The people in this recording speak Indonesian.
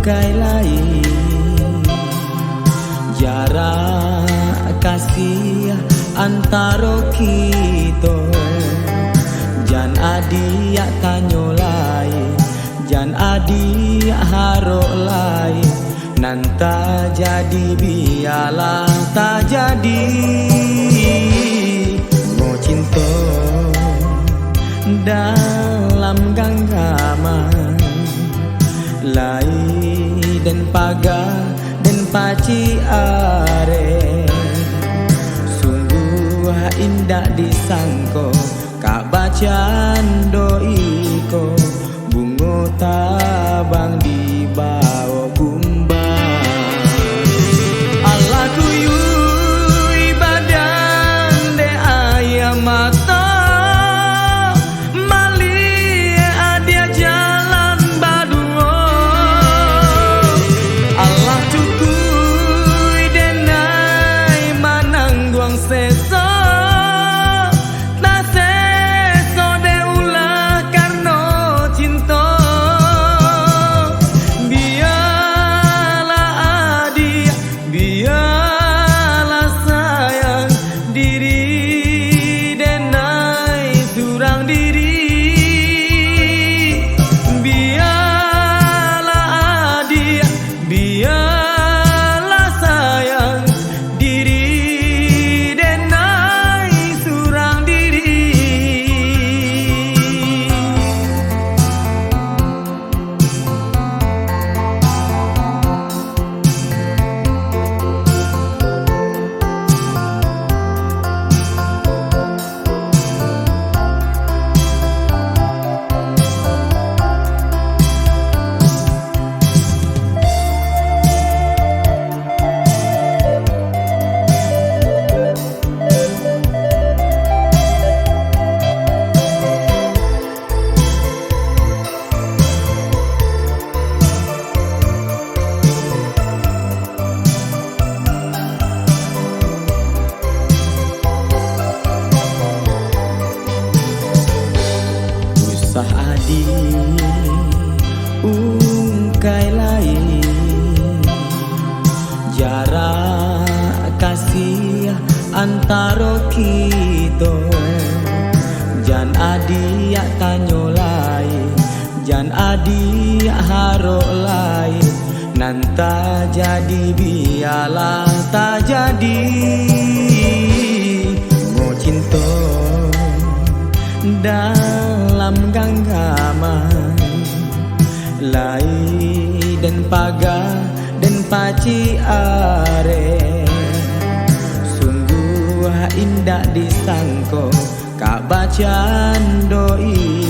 ungkai lain jarak kasih antara kita. Jan adia tanyo lain, jan adia harok lain, nanta jadi biarlah tak jadi. Mau cinta dalam genggaman lai dan pagar dan paci are, sungguh indah disangko kak bacaan doiko bungo tabang di bawah gumbang. Allah kuyu ibadan de ayam mata adi ungkai lain jarak kasih antara kita. Jan adi tanyo lain, jan adi harok lain, nanta jadi biarlah tak jadi. Mau cinta dalam genggaman lai dan pagar dan paci are, sungguh indah disangko kak bacaan doi